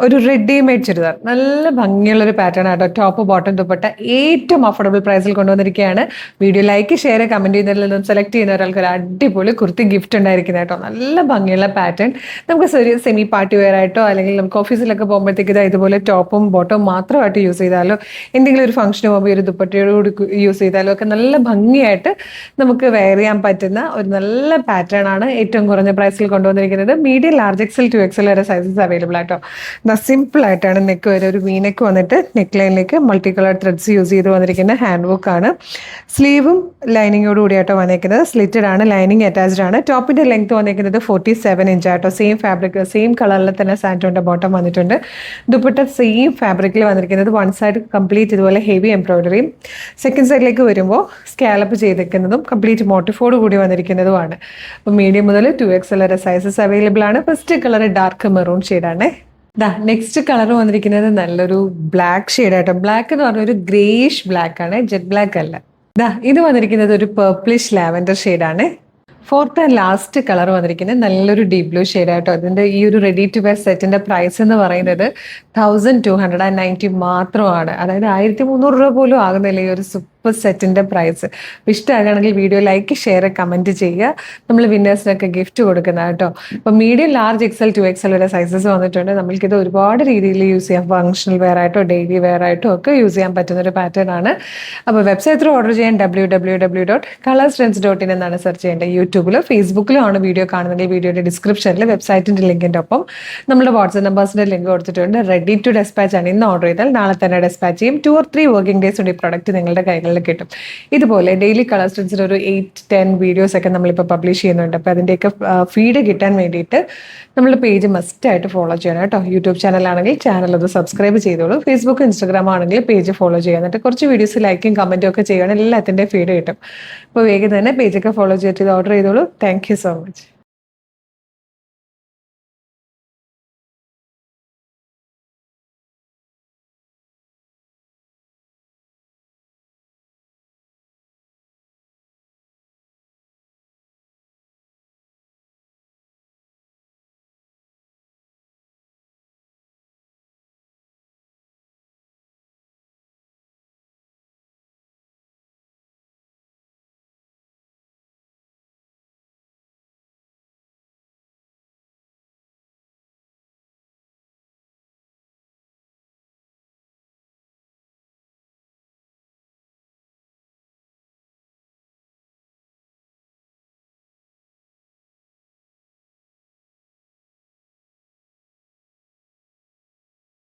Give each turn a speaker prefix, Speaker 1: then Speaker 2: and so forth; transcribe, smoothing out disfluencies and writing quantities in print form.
Speaker 1: ഒരു റെഡിമെയ്ഡ് ചുരിദാർ നല്ല ഭംഗിയുള്ള ഒരു പാറ്റേൺ ആട്ടോ. ടോപ്പ് ബോട്ടം ദുപ്പട്ട ഏറ്റവും അഫോർഡബിൾ പ്രൈസിൽ കൊണ്ടുവന്നിരിക്കുകയാണ്. വീഡിയോ ലൈക്ക് ഷെയർ കമന്റ് ചെയ്യുന്നതിൽ നിന്നും സെലക്ട് ചെയ്യുന്ന ഒരാൾക്ക് ഒരു അടിപൊളി കുർത്തി ഗിഫ്റ്റ് ഉണ്ടായിരിക്കുന്നത് കേട്ടോ. നല്ല ഭംഗിയുള്ള പാറ്റേൺ. നമുക്ക് സെമി പാർട്ടി വെയർ ആയിട്ടോ അല്ലെങ്കിൽ നമുക്ക് ഓഫീസിലൊക്കെ പോകുമ്പോഴത്തേക്ക് ഇതുപോലെ ടോപ്പും ബോട്ടവും മാത്രമായിട്ട് യൂസ് ചെയ്താലോ എന്തെങ്കിലും ഒരു ഫംഗ്ഷന് പോകുമ്പോൾ ഒരു ദുപ്പട്ടയോട് യൂസ് ചെയ്താലോ ഒക്കെ നല്ല ഭംഗിയായിട്ട് നമുക്ക് വെയർ ചെയ്യാൻ പറ്റുന്ന ഒരു നല്ല പാറ്റേൺ ആണ് ഏറ്റവും കുറഞ്ഞ പ്രൈസിൽ കൊണ്ടുവന്നിരിക്കുന്നത്. മീഡിയം ലാർജ് എക്സൽ 2XL വരെ സൈസസ് അവൈലബിൾ ആട്ടോ. സിമ്പിൾ ആയിട്ടാണ് നെക്ക് വരെ ഒരു വി നെക്ക് വന്നിട്ട് നെക്ക് ലൈനിലേക്ക് മൾട്ടി കളർ ത്രെഡ്സ് യൂസ് ചെയ്ത് വന്നിരിക്കുന്ന ഹാൻഡ് വർക്ക് ആണ്. സ്ലീവും ലൈനിങ്ങോട് കൂടിയാട്ടോ വന്നിരിക്കുന്നത്. സ്ലിറ്റഡ് ആണ്, ലൈനിങ് അറ്റാച്ച്ഡ് ആണ്. ടോപ്പിന്റെ ലെങ്ത് വന്നിരിക്കുന്നത് 47 ഇഞ്ച് ആട്ടോ. സെയിം ഫാബ്രിക് സെയിം കളറിൽ തന്നെ സാൻറ്റോന്റെ ബോട്ടം വന്നിട്ടുണ്ട്. ദുപ്പട്ട സെയിം ഫാബ്രിക്കിൽ വന്നിരിക്കുന്നത്. വൺ സൈഡ് കംപ്ലീറ്റ് ഇതുപോലെ ഹെവി എംബ്രോയിഡറിയും സെക്കൻഡ് സൈഡിലേക്ക് വരുമ്പോൾ സ്കാലപ്പ് ചെയ്തിരിക്കുന്നതും കംപ്ലീറ്റ് മോട്ടിഫോട് കൂടി വന്നിരിക്കുന്നതുമാണ്. അപ്പോൾ മീഡിയം മുതൽ 2XL വരെ സൈസസ് അവൈലബിൾ ആണ്. ഫസ്റ്റ് കളർ ഡാർക്ക് മെറൂൺ ഷെയ്ഡാണ്. നെക്സ്റ്റ് കളർ വന്നിരിക്കുന്നത് നല്ലൊരു ബ്ലാക്ക് ഷെയ്ഡ് ആട്ടോ. ബ്ലാക്ക് എന്ന് പറഞ്ഞ ഒരു ഗ്രേഷ് ബ്ലാക്ക് ആണ്, ജെറ്റ് ബ്ലാക്ക് അല്ല. ഇത് വന്നിരിക്കുന്നത് ഒരു പേർപ്പിളിഷ് ലാവൻഡർ ഷെയ്ഡാണ്. ഫോർത്ത് ആൻഡ് ലാസ്റ്റ് കളർ വന്നിരിക്കുന്നത് നല്ലൊരു ഡീപ് ബ്ലൂ ഷെയ്ഡ് ആട്ടോ. ഇതിന്റെ ഈ ഒരു റെഡി ടു വെയർ സെറ്റിന്റെ പ്രൈസ് എന്ന് പറയുന്നത് 1290 മാത്രമാണ്. അതായത് 1300 രൂപ പോലും ആകുന്നില്ല ഈ ഒരു സൂപ്പർ സെറ്റിന്റെ പ്രൈസ്. ഇഷ്ടമാണെങ്കിൽ വീഡിയോ ലൈക്ക് ഷെയർ കമന്റ് ചെയ്യുക. നമ്മൾ വിന്നേഴ്സിനൊക്കെ ഗിഫ്റ്റ് കൊടുക്കുന്ന കേട്ടോ. ഇപ്പൊ മീഡിയം ലാർജ് XL 2XL വരെ സൈസസ് വന്നിട്ടുണ്ട്. നമ്മൾക്കിത് ഒരുപാട് രീതിയിൽ യൂസ് ചെയ്യാം. ഫംഗ്ഷണൽ വെയർ ആയിട്ടോ ഡെയിലി വെയർ ആയിട്ടോ ഒക്കെ യൂസ് ചെയ്യാൻ പറ്റുന്ന ഒരു പാറ്റേൺ ആണ്. അപ്പോൾ വെബ്സൈറ്റ് ത്രൂ ഓർഡർ ചെയ്യാൻ www.colorstrends.in എന്നാണ് സെർച്ച് ചെയ്യേണ്ടത്. യൂട്യൂബിലോ ഫേസ്ബുക്കിലോ ആണ് വീഡിയോ കാണുന്നെങ്കിൽ വീഡിയോയുടെ ഡിസ്ക്രിപ്ഷനിൽ വെബ്സൈറ്റിന്റെ ലിങ്കിന്റെ ഒപ്പം നമ്മുടെ വാട്സ്ആപ്പ് നമ്പേഴ്സിന്റെ ലിങ്ക് കൊടുത്തിട്ടുണ്ട്. റെഡി ടു ഡെസ്പാച്ച് ആണ്. ഇന്ന് ഓർഡർ ചെയ്താൽ നാളെ തന്നെ ഡെസ്പാച്ച് ചെയ്യും. 2 or 3 വർക്കിംഗ് ഡേയ്സ് കൊണ്ട് ഈ പ്രൊഡക്റ്റ് നിങ്ങളുടെ കൈകളിൽ കിട്ടും. ഇതുപോലെ ഡെയിലി കളർ സ്ട്രെൻസിൽ ഒരു 8-10 വീഡിയോസ് ഒക്കെ നമ്മളിപ്പോൾ പബ്ലിഷ് ചെയ്യുന്നുണ്ട്. അപ്പോൾ അതിൻ്റെയൊക്കെ ഫീഡ് കിട്ടാൻ വേണ്ടിയിട്ട് നമ്മൾ പേജ് മസ്റ്റ് ആയിട്ട് ഫോളോ ചെയ്യണം കേട്ടോ. യൂട്യൂബ് ചാനലാണെങ്കിൽ ചാനൽ അത് സബ്സ്ക്രൈബ് ചെയ്തോളൂ. ഫേസ്ബുക്ക് ഇൻസ്റ്റാഗ്രാം ആണെങ്കിൽ പേജ് ഫോളോ ചെയ്യുക. എന്നിട്ട് കുറച്ച് വീഡിയോസ് ലൈക്കും കമന്റും ഒക്കെ ചെയ്യണം. എല്ലാത്തിൻ്റെ ഫീഡ് കിട്ടും. അപ്പോൾ വേഗം തന്നെ പേജൊക്കെ ഫോളോ ചെയ്തിട്ട് ഇത് ഓർഡർ ചെയ്തോളൂ. Thank you so much.